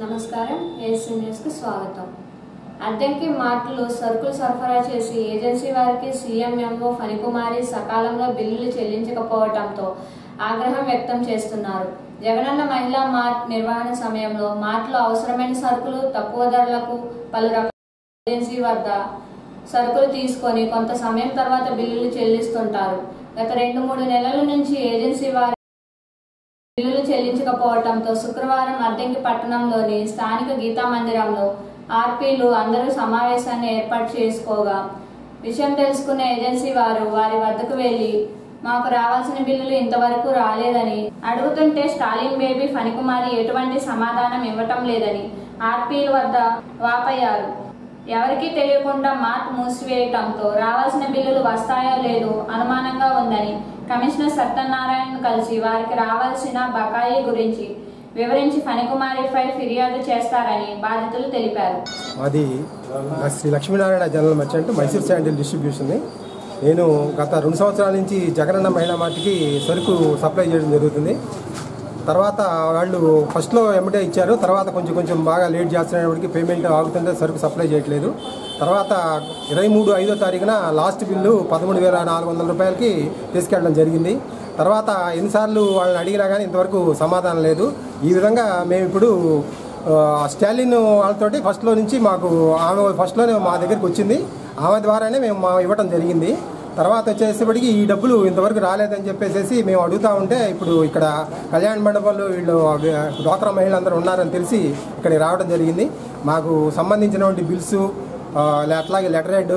నమస్కారం ఏఎస్సీ న్యూస్కి స్వాగతం. అద్దెకి మార్టులు సరుకులు సరఫరా చేసి ఏజెన్సీ వారికి సీఎంఎంఓ ఫణికుమారి సకాలంలో బిల్లులు చెల్లించకపోవడంతో ఆగ్రహం వ్యక్తం చేస్తున్నారు. జగనన్న మహిళా మార్ట్ నిర్వహణ సమయంలో మార్టులో అవసరమైన సరుకులు తక్కువ ధరలకు పలు రకాల ఏజెన్సీ వద్ద సరుకులు తీసుకొని కొంత సమయం తర్వాత బిల్లులు చెల్లిస్తుంటారు. గత 2-3 నెలల నుంచి ఏజెన్సీ వారి బిల్లులు చెల్లించకపోవడంతో శుక్రవారం అద్దెకి పట్టణంలోని స్థానిక గీతా మందిరంలో ఆర్పీలు అందరూ సమావేశాన్ని ఏర్పాటు చేసుకోగా విషయం తెలుసుకున్న ఏజెన్సీ వారు వారి వద్దకు వెళ్లి మాకు రావాల్సిన బిల్లులు ఇంతవరకు రాలేదని అడుగుతుంటే స్టాలిన్ బేబీ ఫణికుమారి ఎటువంటి సమాధానం ఇవ్వటం లేదని ఆర్పీల వద్ద వాపోయారు. ఎవరికీ తెలియకుండా మార్ట్ మూసివేయటంతో రావాల్సిన బిల్లులు వస్తాయో లేదో అనుమానంగా ఉందని కమిషనర్ సత్యనారాయణను కలిసి వారికి రావాల్సిన బకాయి గురించి వివరించి ఫణికుమారిపై ఫిర్యాదు చేస్తారని బాధితులు తెలిపారు. అది Shri Lakshminarayana general merchant Mysore sandal distribution. నేను గత 2 సంవత్సరాల నుంచి జగనన్న మహిళా మార్ట్కి సరుకు సప్లై చేయడం జరుగుతుంది. తర్వాత వాళ్ళు ఫస్ట్లో ఎమ్మటే ఇచ్చారు, తర్వాత కొంచెం బాగా లేట్ చేస్తున్నప్పటికీ పేమెంట్ ఆగుతుంటే సరుకు సప్లై చేయట్లేదు. తర్వాత 23/5వ తారీఖున లాస్ట్ బిల్లు 13,400 రూపాయలకి తీసుకెళ్ళడం జరిగింది. తర్వాత ఎన్నిసార్లు వాళ్ళని అడిగినా కానీ ఇంతవరకు సమాధానం లేదు. ఈ విధంగా మేము ఇప్పుడు స్టాలిన్ వాళ్ళతోటి ఫస్ట్లో నుంచి మాకు ఆమె ఫస్ట్లోనే మా దగ్గరికి వచ్చింది, ఆమె ద్వారానే మేము ఇవ్వడం జరిగింది. తర్వాత వచ్చేసేపటికి ఈ డబ్బులు ఇంతవరకు రాలేదని చెప్పేసి మేము అడుగుతూ ఉంటే ఇప్పుడు ఇక్కడ కళ్యాణ మండపంలో వీళ్ళు డ్వాక్రా మహిళలందరూ ఉన్నారని తెలిసి ఇక్కడికి రావడం జరిగింది. మాకు సంబంధించినటువంటి బిల్సు అట్లాగే లెటర్ హెడ్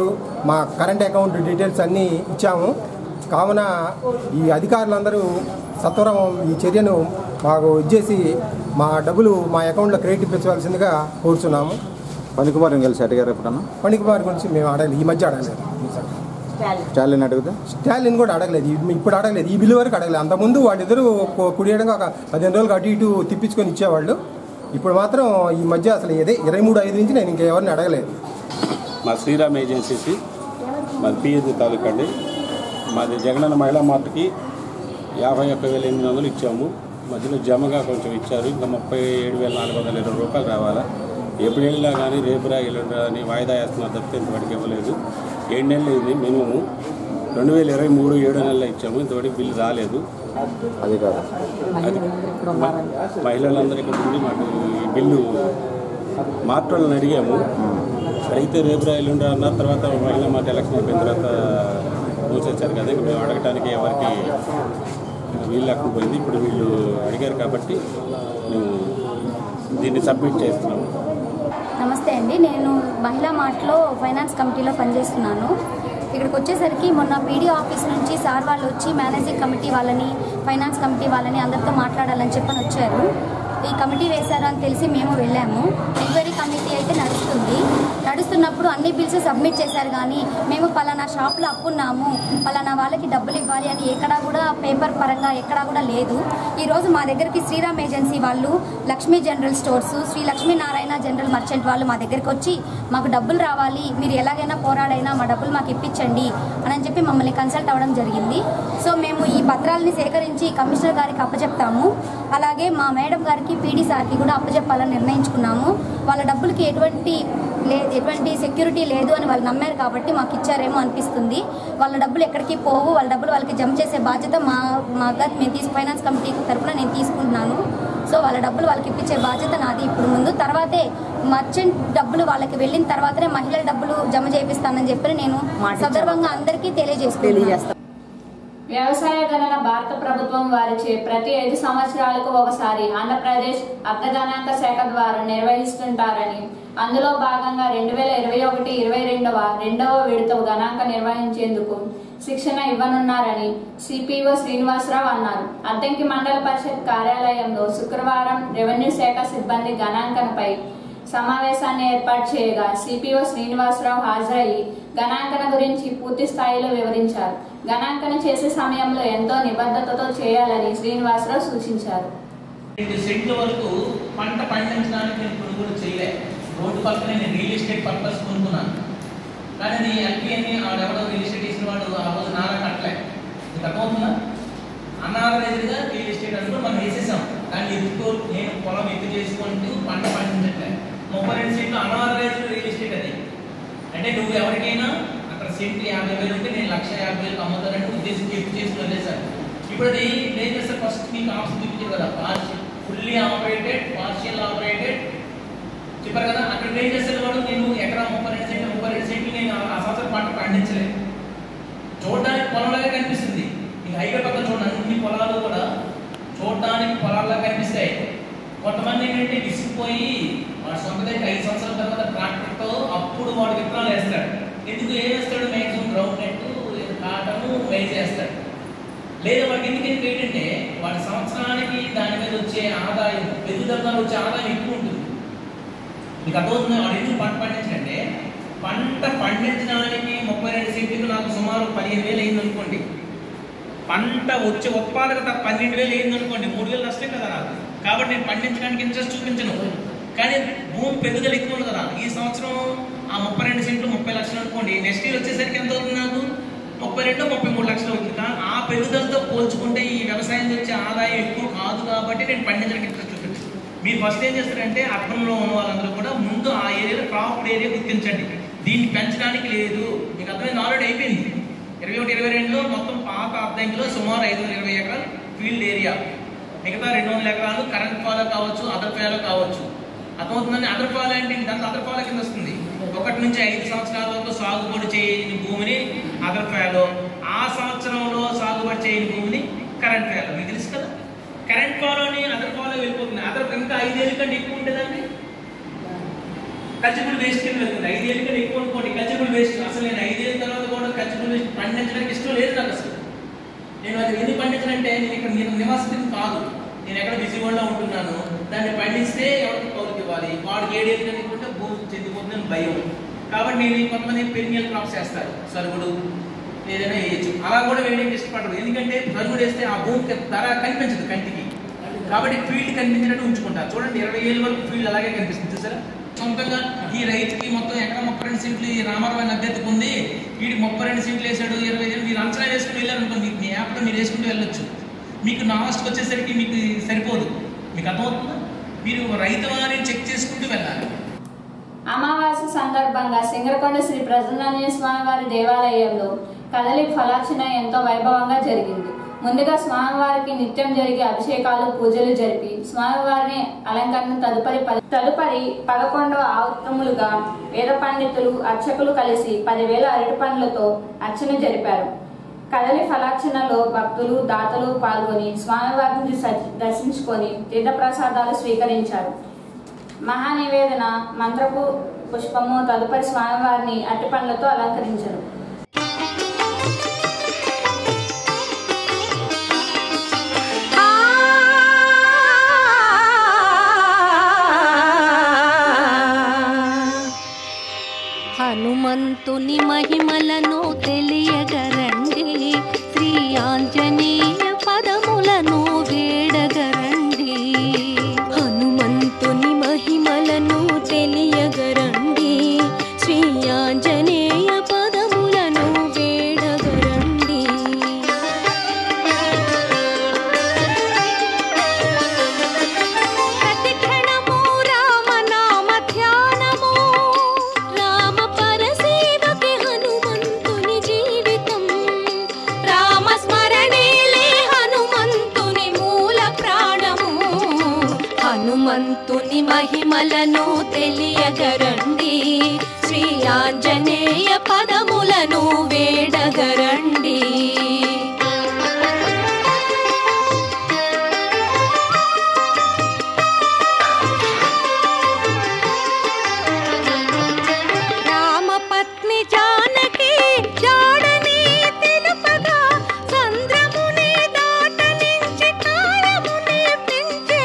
మా కరెంట్ అకౌంట్ డీటెయిల్స్ అన్నీ ఇచ్చాము. కావున ఈ అధికారులందరూ సత్వరం ఈ చర్యను మాకు ఇచ్చేసి మా డబ్బులు మా అకౌంట్లో క్రెడిట్ ఇప్పించవలసిందిగా కోరుచున్నాము. ఫణికుమారిని కలిసి అడిగారు ఎప్పుడన్నా? ఫణికుమారి గురించి మేము అడగలేదు, ఈ మధ్య అడగలేదు. స్టాలిన్ అడిగితే స్టాలిన్ కూడా అడగలేదు, ఇప్పుడు అడగలేదు, ఈ బిల్లు వరకు అడగలేదు. అంతకుముందు వాళ్ళిద్దరూ కుడియడంగా ఒక 15 రోజులకు అటు ఇటు తిప్పించుకొని ఇచ్చేవాళ్ళు. ఇప్పుడు మాత్రం ఈ మధ్య అసలు 23/5 నుంచి నేను ఇంకెవరిని అడగలేదు. మా శ్రీరామ్ ఏజెన్సీసి మాది పిఎస్సి తాలూకా అండి. మాది జగనన్న మహిళా మార్ట్కి 51,800 ఇచ్చాము. మధ్యలో జమగా కొంచెం ఇచ్చారు, ఇంకా 37,420 రూపాయలు రావాలా. ఎప్పుడు వెళ్ళినా కానీ రేపురా ఎల్లుండా అని వాయిదా వేస్తున్నారు తప్పితే ఇంతవరకు ఇవ్వలేదు. 7 నెలలు అయింది. మినిమము 2023 7 నెలలు ఇచ్చాము, ఇంతవరకు బిల్లు రాలేదు. అది కాదు, అది మహిళలందరూ ఇక్కడ ఉండి మాకు ఈ బిల్లు మార్ట్ వాళ్ళని అడిగాము, అడిగితే రేపురా ఎల్లుండా అన్నారు. తర్వాత మహిళా మార్ట్ ఎలక్షన్ అయిపోయిన తర్వాత మూసేశారు కదా, ఇంకా మేము అడగటానికి ఎవరికి వీళ్ళు లేకుండా పోయింది. ఇప్పుడు వీళ్ళు అడిగారు కాబట్టి మేము దీన్ని సబ్మిట్ చేస్తున్నాము. నమస్తే అండి, నేను మహిళా మార్ట్లో ఫైనాన్స్ కమిటీలో పనిచేస్తున్నాను. ఇక్కడికి వచ్చేసరికి మొన్న పీడీ ఆఫీస్ నుంచి సార్ వాళ్ళు వచ్చి మేనేజింగ్ కమిటీ వాళ్ళని ఫైనాన్స్ కమిటీ వాళ్ళని అందరితో మాట్లాడాలని చెప్పని వచ్చారు. ఈ కమిటీ వేశారు అని తెలిసి మేము వెళ్ళాము. ఎంక్వైరీ కమిటీ అయితే నడుస్తున్నప్పుడు అన్ని బిల్స్ సబ్మిట్ చేశారు, కానీ మేము పలానా షాప్లో అప్పున్నాము, పలానా వాళ్ళకి డబ్బులు ఇవ్వాలి అని ఎక్కడా కూడా పేపర్ పరంగా ఎక్కడా కూడా లేదు. ఈరోజు మా దగ్గరికి శ్రీరామ్ ఏజెన్సీ వాళ్ళు, Lakshmi general stores, Shri Lakshminarayana general merchant వాళ్ళు మా దగ్గరికి వచ్చి మాకు డబ్బులు రావాలి, మీరు ఎలాగైనా పోరాడైనా మా డబ్బులు మాకు ఇప్పించండి అని చెప్పి మమ్మల్ని కన్సల్ట్ అవ్వడం జరిగింది. సో మేము ఈ పత్రాలని సేకరించి కమిషనర్ గారికి అప్పచెప్తాము. అలాగే మా మేడం గారికి పీడీ సార్కి కూడా అప్పచెప్పాలని నిర్ణయించుకున్నాము. వాళ్ళ డబ్బులకి ఎటువంటి సెక్యూరిటీ లేదు అని వాళ్ళు నమ్మారు కాబట్టి మాకు ఇచ్చారేమో అనిపిస్తుంది. వాళ్ళ డబ్బులు ఎక్కడికి పోవు, వాళ్ళ డబ్బులు వాళ్ళకి జమ చేసే బాధ్యత మేము ఫైనాన్స్ కమిటీ తరఫున నేను తీసుకుంటున్నాను. సో వాళ్ళ డబ్బులు వాళ్ళకి ఇప్పించే బాధ్యత నాది. ఇప్పుడు ముందు తర్వాతే మర్చెంట్ డబ్బులు వాళ్ళకి వెళ్ళిన తర్వాతనే మహిళల డబ్బులు జమ చేపిస్తానని చెప్పి నేను సందర్భంగా అందరికీ తెలియజేస్తాను. వ్యవసాయ గణన భారత ప్రభుత్వం వారిచే ప్రతి 5 సంవత్సరాలకు ఒకసారి ఆంధ్రప్రదేశ్ అర్ధగణాంక శాఖ ద్వారా నిర్వహిస్తుంటారని, అందులో భాగంగా 2021-22వ 2వ విడత గణాంక నిర్వహించేందుకు శిక్షణ ఇవ్వనున్నారని సిపిఓ శ్రీనివాసరావు అన్నారు. అద్దెకి మండల పరిషత్ కార్యాలయంలో శుక్రవారం రెవెన్యూ శాఖ సిబ్బంది గణాంకనపై సమావేశాన్ని ఏర్పాటు చేయగా సిపిఓ శ్రీనివాసరావు హాజరయ్యి గణాంకన గురించి పూర్తి స్థాయిలో వివరించారు. గణాంకన చేసే సమయంలో ఎంతో నిబద్ధతతో చేయాలని శ్రీనివాసరావు సూచించారు. 2 సెంట్ల వరకు పంట పండించడానికి నేను కొనుగోలు చేయలేదు. రోడ్డు పక్కనే నేను రియల్ ఎస్టేట్ పర్పస్ కొనుక్కున్నాను, కానీ అది ఎల్పీ అని ఆడెవడో రియల్ ఎస్టేట్ ఇచ్చిన వాడు ఆ రోజు నారా కట్టలే. ఇది అర్థమవుతుందా? అనాథరైజ్డ్గా రియల్ ఎస్టేట్ అనుకో మనం వేసేసాం. కానీ ఎందుకో నేను పొలం ఎక్కువ చేసుకుంటూ పంట పండి అంటే నువ్వు ఎవరికైనా అక్కడ సెంట్ 50,000 ఉంటే నేను 1,50,000 అమ్ముతానంటే ఉద్దేశం చేసి వదిలేశారు. ఇప్పుడు అది ఏం చేస్తారు, ఫస్ట్ మీకు ఆప్షన్ చూపించారు కదా, ఫుల్లీ ఆపరేటెడ్, పార్షియల్ ఆపరేటెడ్ చెప్పారు కదా. అక్కడ ఏం చేస్తారు వాడు, నేను ఎకరా 32 సెంట్లు నేను ఆ సంవత్సరం పంట పండించలేదు. చూడడానికి పొలంలాగా కనిపిస్తుంది. మీకు హైవే పక్కన చూడండి, అన్ని పొలాలు కూడా చూడడానికి పొలాల్లా కనిపిస్తాయి. కొంతమంది ఏంటంటే విసిగిపోయి వాడు సొంత దగ్గర 5 సంవత్సరాల తర్వాత ట్రాక్టర్తో అప్పుడు వాడు విత్తనాలు వేస్తాడు. ఎందుకు ఏం వేస్తాడు, maximum ground net, cotton raise చేస్తాడు. లేదా వాడికి ఎందుకు ఏంటంటే వాడి సంవత్సరానికి దాని మీద వచ్చే ఆదాయం, పెరుగుదల వచ్చే ఆదాయం ఎక్కువ ఉంటుంది. మీకు అర్థమవుతుంది. వాడు ఎందుకు పంట పండించాలంటే, పంట పండించడానికి 32 సెంట్లకు నాకు సుమారు 15,000 అయింది అనుకోండి. పంట వచ్చే ఉత్పాదకత 12,000 అయింది అనుకోండి, 3,000 నష్టం కదా నాకు. కాబట్టి నేను పండించడానికి ఇంట్రెస్ట్ చూపించను. కానీ భూమి పెరుగుదల ఎక్కువ ఉంది కదా. ఈ సంవత్సరం ఆ 32 సెంట్లు 30 లక్షలు అనుకోండి, నెక్స్ట్ ఇయర్ వచ్చేసరికి ఎంత అవుతుంది నాకు, 32-33 లక్షలు అవుతుంది. కానీ ఆ పెరుగుదలతో పోల్చుకుంటే ఈ వ్యవసాయం వచ్చే ఆదాయం ఎక్కువ కాదు కాబట్టి నేను పండించడానికి ఇంట్రెస్ట్ చూపించను. మీరు ఫస్ట్ ఏం చేస్తారంటే, అర్బన్లో ఉన్న వాళ్ళందరూ కూడా ముందు ఆ ఏరియాలో క్రాప్ ఏరియా గుర్తించండి. దీన్ని పెంచడానికి లేదు, మీకు అర్థమైంది, ఆల్రెడీ అయిపోయింది. 21-22లో మొత్తం పాత అర్ధంకిలో సుమారు 520 ఎకరాలు ఫీల్డ్ ఏరియా, మిగతా 200 ఎకరాలు కరెంట్ ఫాలో కావచ్చు, అదర్ ఫాలో కావచ్చు. అర్థమవుతుందని. అదర్ ఫాలో అంటే దాంట్లో అదర్ ఫాలో కింద వస్తుంది. 1 నుంచి 5 సంవత్సరాల వరకు సాగుబడి చేయని భూమిని అదర్ ఫాలో, ఆ సంవత్సరంలో సాగుబడి చేయని భూమిని కరెంట్ ఫాలో. మీకు తెలుసు కదా, కరెంట్ ఫాలోని అదర్ ఫాలో వెళ్ళిపోతుంది. అదర్ ఇంకా 5 ఏళ్ళ కంటే ఎక్కువ ఉంటుందండి, కల్చరబుల్ వేస్ట్ కింద వెళ్తుంది. 5 ఏళ్ళ కంటే ఎక్కువ అనుకోండి కల్చరబుల్ వేస్ట్. అసలు నేను 5 ఏళ్ళ తర్వాత కూడా కల్చరబుల్ వేస్ట్ పండించడానికి ఇష్టం లేదు నాకు. అసలు నేను అది ఎందుకు పండించానంటే, నేను ఇక్కడ నివాసితం కాదు, నేను ఎక్కడ విజయవాడలో ఉంటున్నాను. దాన్ని పండిస్తే ఎవరికి కౌలుకి ఇవ్వాలి, వాడికి 7 ఏళ్ళు కనుకుంటే భూమి చెందిపోతుందని భయం. కాబట్టి నేను కొంతమంది పెరినియల్ క్రాప్స్ వేస్తారు, సరుగుడు ఏదైనా వేయచ్చు. అలా కూడా వేయడానికి ఇష్టపడరు, ఎందుకంటే సరుగుడు వేస్తే ఆ భూమికి ధర కనిపించదు కంటికి. కాబట్టి ఫీల్డ్ కనిపించినట్టు ఉంచుకుంటారు. చూడండి, 20 ఏళ్ళ వరకు ఫీల్డ్ అలాగే కనిపిస్తుంది. చూసారా, సొంతంగా ఈ రైతుకి మొత్తం ఎక్కడ 32 సెంట్లు ఈ రామారావు అనే అభ్యర్థికి ఉంది, వీడికి 32 సెంట్లు వేసాడు, 20 ఏళ్ళు మీరు అంచనా వేసుకుని వెళ్ళారనుకోండి, మీ యాప్లో మీరు వేసుకుంటూ వెళ్ళొచ్చు. మీకు లాస్ట్కి వచ్చేసరికి మీకు సరిపోదు. మీకు అర్థమవుతుందా? మీరు రైతు వారిని చెక్ చేసుకుంటూ వెళ్ళాలి. అమావాస్య సందర్భంగా సింగరకొండ శ్రీ ప్రసన్నాంజనేయ స్వామి వారి దేవాలయంలో కదలి ఫలార్చన ఎంతో వైభవంగా జరిగింది. ముందుగా స్వామివారికి నిత్యం జరిగే అభిషేకాలు, పూజలు జరిపి స్వామివారిని అలంకరణ తదుపరి 11వ ఆవృత్తములుగా వేద పండితులు, అర్చకులు కలిసి 10,000 అరటి పండ్లతో అర్చన జరిపారు. కదలి ఫలార్చనలో భక్తులు, దాతలు పాల్గొని స్వామివారిని దర్శించుకొని తీర్థప్రసాదాలు స్వీకరించారు. మహానివేదన, మంత్రపు పుష్పము తదుపరి స్వామివారిని అరటి పండ్లతో అలంకరించారు. హనుమంతుని మహిమలను తెలియగరండి, శ్రీ ఆంజనేయ పదములను వేడగరండి. హనుమంతుని మహిమలను తెలియగరండి, శ్రీ ఆంజనేయ పదములను వేడగరండి. ప్రతి క్షణము రామనామ ధ్యానము, రామ పరసేవకి హనుమంతుని జీవితం. రామ స్మరణేలే హనుమంతుని మూల ప్రాణము. హనుమంతుని మహిమలను తెలియగరండి, శ్రీ ఆంజనేయ పదములను వేడగరండి. రామపత్ని జానకి జాడని తెలుపగా, సంద్రముని దాటనించి కాలముని పెంచే.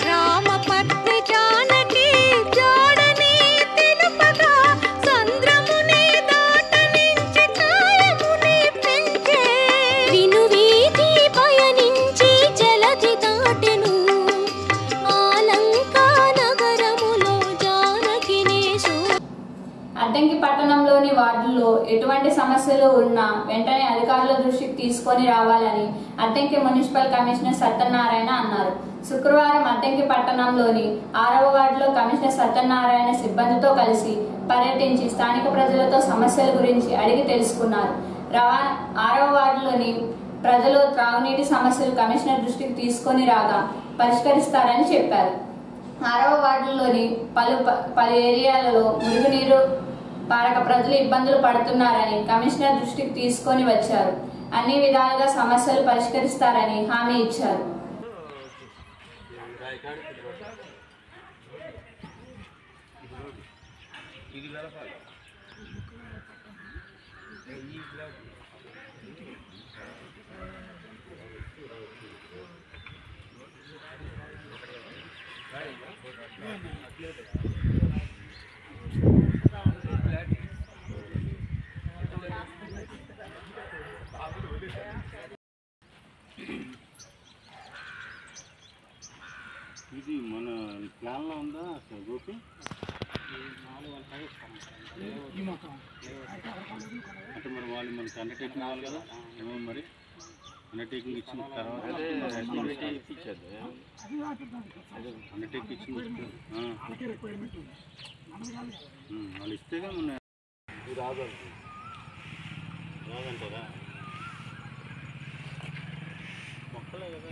రామపత్ని జానకి జాడని తెలుపగా, వార్డుల్లో ఎటువంటి సమస్యలు ఉన్నా వెంటనే అధికారుల దృష్టికి తీసుకొని రావాలని అద్దంకి మున్సిపల్ కమిషనర్ సత్యనారాయణ అన్నారు. శుక్రవారం అద్దంకి పట్టణంలోని 6వ వార్డులో కమిషనర్ సత్యనారాయణ సిబ్బందితో కలిసి పర్యటించి స్థానిక ప్రజలతో సమస్యల గురించి అడిగి తెలుసుకున్నారు. 6వ వార్డులోని ప్రజలు త్రాగునీటి సమస్యలు కమిషనర్ దృష్టికి తీసుకొని రాగా పరిష్కరిస్తారని చెప్పారు. 6వ వార్డులోని పలు ఏరియాలలో మురుగునీరు పారక ప్రజలు ఇబ్బందులు పడుతున్నారని కమిషనర్ దృష్టికి తీసుకొని వచ్చారు. అన్ని విధాలుగా సమస్యలు పరిష్కరిస్తారని హామీ ఇచ్చారు. ఇది మన ప్లాన్లో ఉందా గోపి? అంటే మరి వాళ్ళు మనకి అండర్టేకింగ్ కావాలి కదా, ఏమో మరి అండర్టేకింగ్ ఇచ్చిన తర్వాత అండర్టేకింగ్ ఇచ్చిన వాళ్ళు ఇస్తేగా మన రాదంటారా మొక్కలే కదా.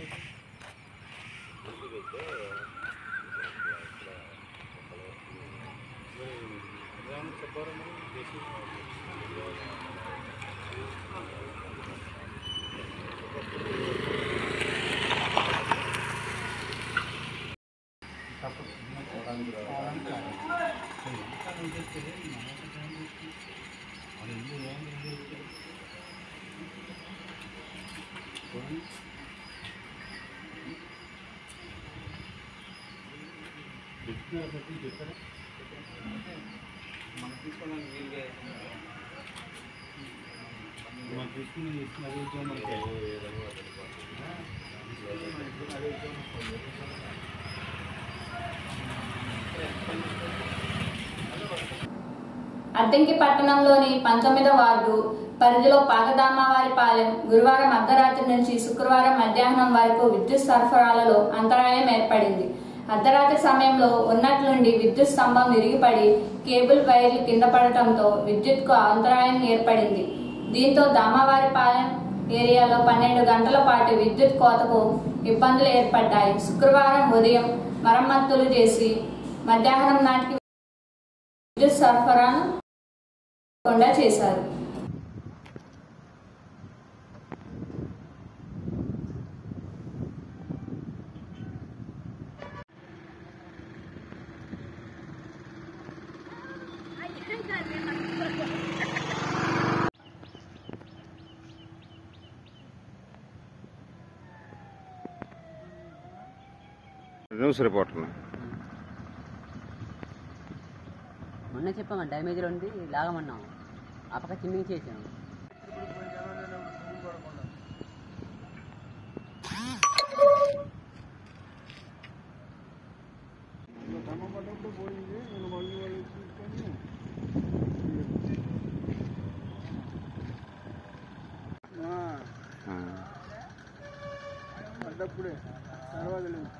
మనం తీసుకోవడానికి వీలుగా మనం తీసుకుని అద్దంకి పట్టణంలోని 19వ వార్డు పరిధిలో పాతదామవారిపాలెం గురువారం అర్ధరాత్రి నుంచి శుక్రవారం మధ్యాహ్నం వరకు విద్యుత్ సరఫరాలలో అంతరాయం ఏర్పడింది. అర్ధరాత్రి సమయంలో ఉన్నట్లుండి విద్యుత్ స్తంభం విరిగిపడి కేబుల్ వైర్లు కింద పడటంతో విద్యుత్కు అంతరాయం ఏర్పడింది. దీంతో దామవారిపాలెం ఏరియాలో 12 గంటల పాటు విద్యుత్ కోతకు ఇబ్బందులు ఏర్పడ్డాయి. శుక్రవారం ఉదయం మరమ్మతులు చేసి మధ్యాహ్నం నాటికి విద్యుత్ సరఫరాను చేశారు. న్యూస్ రిపోర్టర్ మొన్న చెప్పాము డ్యామేజ్లో ఉంది లాగమన్నాం, ఆ పక్క చిమ్మింగ్ చేసాము. పడ్డప్పుడే తర్వాత లేదు.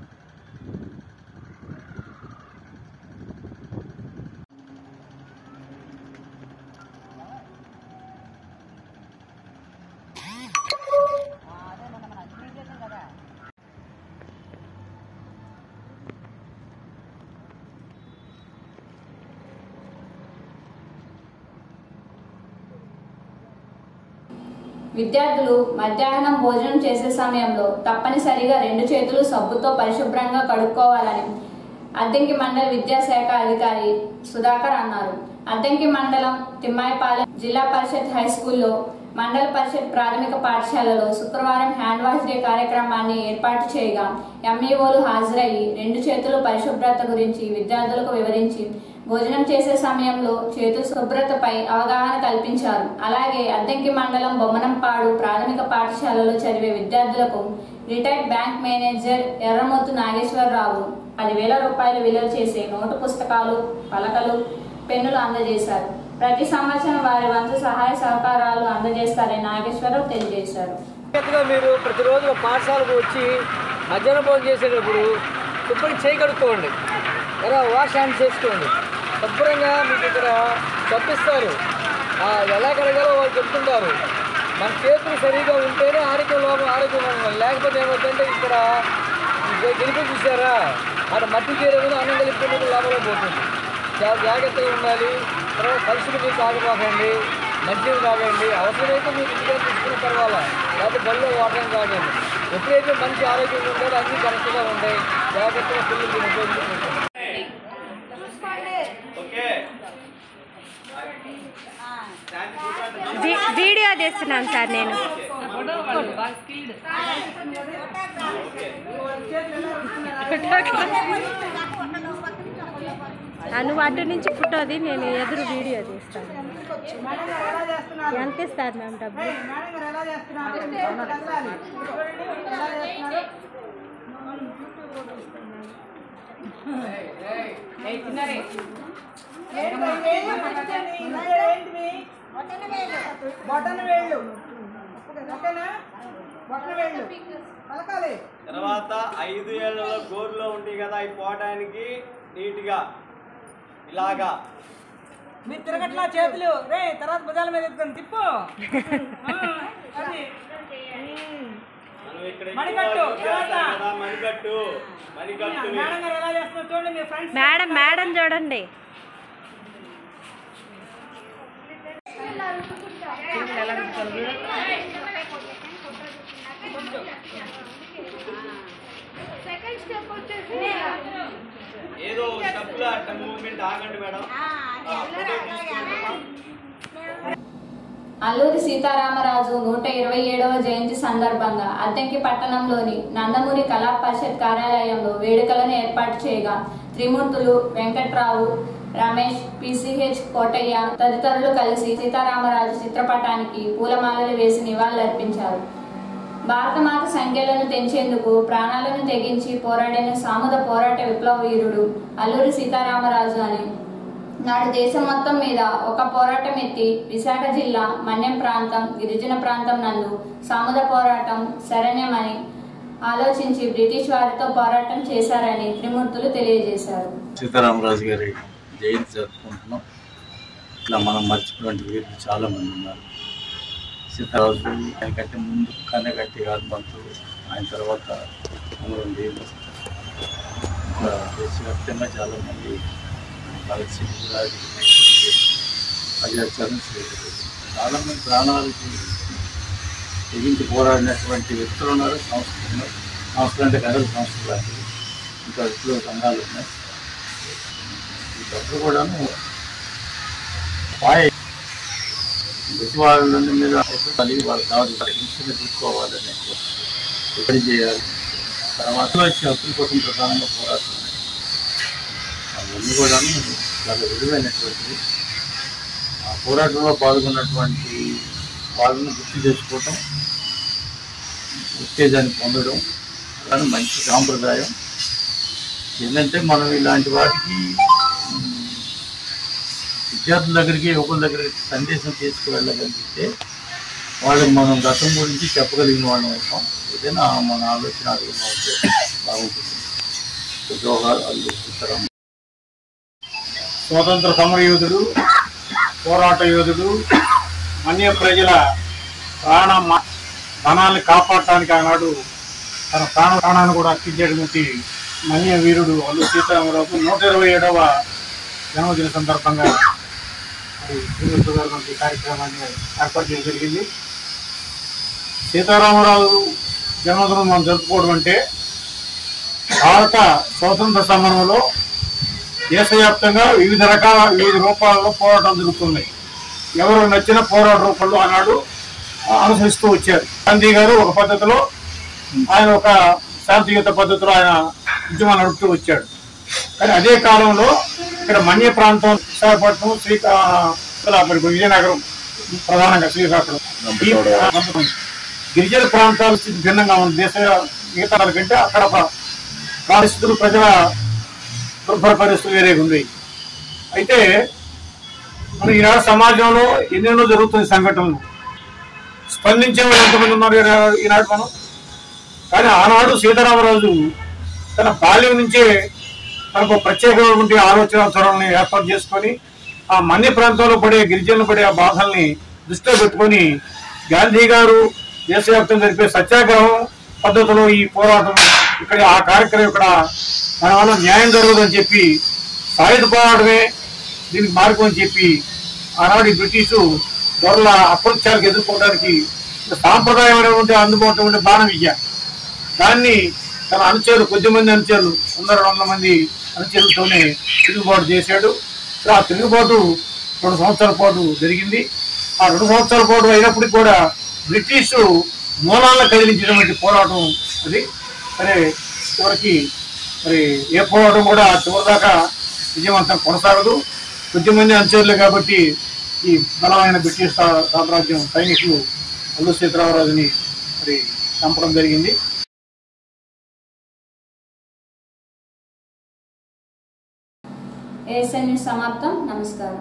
విద్యార్థులు మధ్యాహ్నం భోజనం చేసే సమయంలో తప్పనిసరిగా 2 చేతులు సబ్బుతో పరిశుభ్రంగా కడుక్కోవాలని అద్దంకి మండల విద్యాశాఖ అధికారి సుధాకర్ అన్నారు. అద్దంకి మండలం తిమ్మాయిపాలెం జిల్లా పరిషత్ హైస్కూల్లో మండల పరిషత్ ప్రాథమిక పాఠశాలలో శుక్రవారం హ్యాండ్ వాష్ డే కార్యక్రమాన్ని ఏర్పాటు చేయగా ఎంఈఓలు హాజరయ్యి 2 చేతులు పరిశుభ్రత గురించి విద్యార్థులకు వివరించి భోజనం చేసే సమయంలో చేతుల శుభ్రతపై అవగాహన కల్పించారు. అలాగే అద్దంకి మండలం బొమ్మనంపాడు ప్రాథమిక పాఠశాలలో చదివే విద్యార్థులకు retired bank manager Erramothu Nageswararao 10,000 రూపాయలు విలువ చేసే నోటు పుస్తకాలు, పలకలు, పెన్నులు అందజేశారు. ప్రతి సంవత్సరం వారి వంతు సహాయ సహకారాలు అందజేస్తారని నాగేశ్వరరావు తెలియజేశారు. మీరు ప్రతిరోజు పాఠశాలకు వచ్చి మధ్యాహ్నం భోజనం చేసేటప్పుడు శుభ్రంగా చేయి కడుక్కోండి, ఎలా వాష్ హ్యాండ్ చేసుకోండి. శుభ్రంగా మీకు ఇక్కడ తప్పిస్తారు, ఎలా కడగాలో వాళ్ళు చెప్తుంటారు. మన చేతులు సరిగా ఉంటేనే ఆరోగ్యం లేకపోతే ఏమవుతుందంటే ఇక్కడ గెలిపి చూసారా అక్కడ మట్టి చేరేది అన్నం కలిపి లోపల పోతుంది. చాలా జాగ్రత్తగా ఉండాలి. తర్వాత కలుసులు మీరు తాగబాకండి, మంచిగా తాగండి. అవసరమైతే మీరు ఇంటిగా తీసుకుని పర్వాలా, లేకపోతే బల్లో వాటర్ తాగండి. ఎప్పుడైతే మంచి ఆరోగ్యంగా ఉంటారో అన్నీ కరెక్ట్గా ఉంటాయి. జాగ్రత్తగా పిల్లలు ఉపయోగించుకుంటాం. వీడియో తీస్తున్నాను సార్ నేను. నువ్వు అటు నుంచి ఫోటోది, నేను ఎదురు వీడియో తీస్తాను. ఎంత ఇస్తారు మ్యామ్ డబ్బులు? తర్వాత 5 ఏళ్లలో గోరులో ఉంటాయి కదా, అవి పోవడానికి నీట్గా ఇలాగా మీరు తిరగట్లా చేతులు రే, తర్వాత భుజాల మీద ఎత్తుకొని తిప్పు. మేడం చూడండి. ఏదో స్టెప్లో మూవ్మెంట్ ఆగండి మేడం. అల్లూరి సీతారామరాజు 127వ జయంతి సందర్భంగా అద్దంకి పట్టణంలోని నందమూరి కళా పరిషత్ కార్యాలయంలో వేడుకలను ఏర్పాటు చేయగా త్రిమూర్తులు, వెంకట్రావు, రమేష్, PCH కోటయ్య తదితరులు కలిసి సీతారామరాజు చిత్రపటానికి పూలమాలలు వేసి నివాళులర్పించారు. భారతమాత సంఖ్యలను తెంచేందుకు ప్రాణాలను తెగించి పోరాడిన సాముద పోరాట విప్లవ వీరుడు అల్లూరి సీతారామరాజు అని నాడు దేశం మొత్తం మీద ఒక పోరాటం ఎత్తి విశాఖ జిల్లా మన్యం ప్రాంతం, గిరిజన ప్రాంతం నందు సాముద పోరాటం శరణ్యమని ఆలోచించి బ్రిటిష్ వారితో పోరాటం చేశారని త్రిమూర్తులు తెలియజేశారు. సీతారామరాజు గారి జయంతి జరుపుకుంటున్నాం. ఇట్లా మనం మర్చిపోయిన వీరులు చాలా మంది ఉన్నారు. సీతారాజు ఆయన కంటే ముందు కన్నెగట్టి ఆత్మంతులు, ఆయన తర్వాత అమరం వీరులు, దేశవ్యాప్తంగా చాలామంది చాలామంది ప్రాణాలకి తెగించి పోరాడినటువంటి వ్యక్తులు ఉన్నారు, సంస్థలు ఉన్నారు. సంస్థలు అంటే కథల సంస్థలు లాంటివి, ఇంకా విప్లవ సంఘాలు ఉన్నాయి. ఇవన్నీ కూడాను బ్రిటిష్ వాళ్ళ మీద వాళ్ళు కావాలి హింసగా చూసుకోవాలని ఎక్కడి చేయాలి. తర్వాత వచ్చి హక్కుల కోసం ప్రధానంగా పోరాటం అవన్నీ కూడా చాలా విలువైనటువంటివి. ఆ పోరాటంలో పాల్గొన్నటువంటి వాళ్ళను గుర్తు చేసుకోవటం, ఉత్తేజాన్ని పొందడం అలానే మంచి సాంప్రదాయం. ఏంటంటే మనం ఇలాంటి వాటికి విద్యార్థుల దగ్గరికి, యువకుల దగ్గరికి సందేశం తీసుకువెళ్ళగలిగితే వాళ్ళకి మనం గతం గురించి చెప్పగలిగిన వాళ్ళం అవుతాం. ఏదైనా మన ఆలోచన అడిగిన ఉంటే బాగుంటుంది. జోహార్ అల్లూరి సీతారామరాజు. స్వాతంత్ర సమర యోధుడు, పోరాట యోధుడు, అన్య ప్రజల ధనాన్ని కాపాడటానికి ఆనాడు తన ప్రాణాన్ని కూడా అర్పించేటువంటి మన్య వీరుడు అల్లూరి సీతారామరాజు 127వ జన్మదిన సందర్భంగా కార్యక్రమాన్ని ఏర్పాటు చేయడం జరిగింది. సీతారామరాజు జన్మదినం మనం జరుపుకోవడం అంటే భారత స్వాతంత్ర సమరంలో దేశవ్యాప్తంగా వివిధ రూపాలలో పోరాటం జరుగుతున్నాయి. ఎవరు నచ్చిన పోరాట రూపంలో ఆనాడు అనుసరిస్తూ వచ్చారు. గాంధీ గారు ఒక పద్ధతిలో, ఆయన ఒక శాంతియుత పద్ధతిలో ఆయన ఉద్యమాన్ని నడుపుతూ వచ్చాడు. కానీ అదే కాలంలో ఇక్కడ మన్య ప్రాంతం, విశాఖపట్నం, విజయనగరం ప్రధానంగా శ్రీకాకుళం, గిరిజన ప్రాంతాల స్థితి భిన్నంగా ఉంది. దేశ మిగతా కంటే అక్కడ పరిస్థితులు, ప్రజల దుర్భర పరిస్థితులు వేరేగా ఉంది. అయితే మన ఈనాడు సమాజంలో ఎన్నెన్నో జరుగుతుంది సంఘటనలు. స్పందించే వాళ్ళు ఎంతమంది ఉన్నారు ఈనాడు మనం. కానీ ఆనాడు సీతారామరాజు తన బాల్యం నుంచే తనకు ప్రత్యేకమైనటువంటి ఆలోచన ధోరణిని ఏర్పాటు చేసుకొని ఆ మన్య ప్రాంతంలో పడే గిరిజనులు పడే ఆ బాధల్ని దృష్టిలో పెట్టుకొని గాంధీ గారు దేశవ్యాప్తంగా జరిపే సత్యాగ్రహం పద్ధతిలో ఈ పోరాటం ఇక్కడ ఆ కార్యక్రమం ఇక్కడ మన వల్ల న్యాయం జరగదని చెప్పి సాయుధ పోరాటమే దీనికి మార్గం అని చెప్పి ఆనాడు బ్రిటిషు దొరల అప్రత్యాలకు ఎదుర్కోవడానికి సాంప్రదాయమైనటువంటి అందుబాటులో బాణ విద్య దాన్ని తన అనుచరులు కొద్దిమంది అనుచరులు 100-200 మంది అనుచరులతోనే తిరుగుబాటు చేశాడు. ఆ తిరుగుబాటు 2 సంవత్సరాల పాటు జరిగింది. ఆ 2 సంవత్సరాల పాటు అయినప్పటికీ కూడా బ్రిటిషు మూలాలను కదిలించినటువంటి పోరాటం అది. సరే చివరికి మరి ఏ పోరాటం కూడా చివరిదాకా విజయవంతం కొనసాగదు. కొద్దిమంది అనుచరులే కాబట్టి ఈ బలమైన బ్రిటిష్ సామ్రాజ్యం సైనికులు అల్లూరి సీతారామరాజుని మరి చంపడం జరిగింది. ఏఎస్ఎన్ న్యూస్ సమాప్తం. నమస్కారం.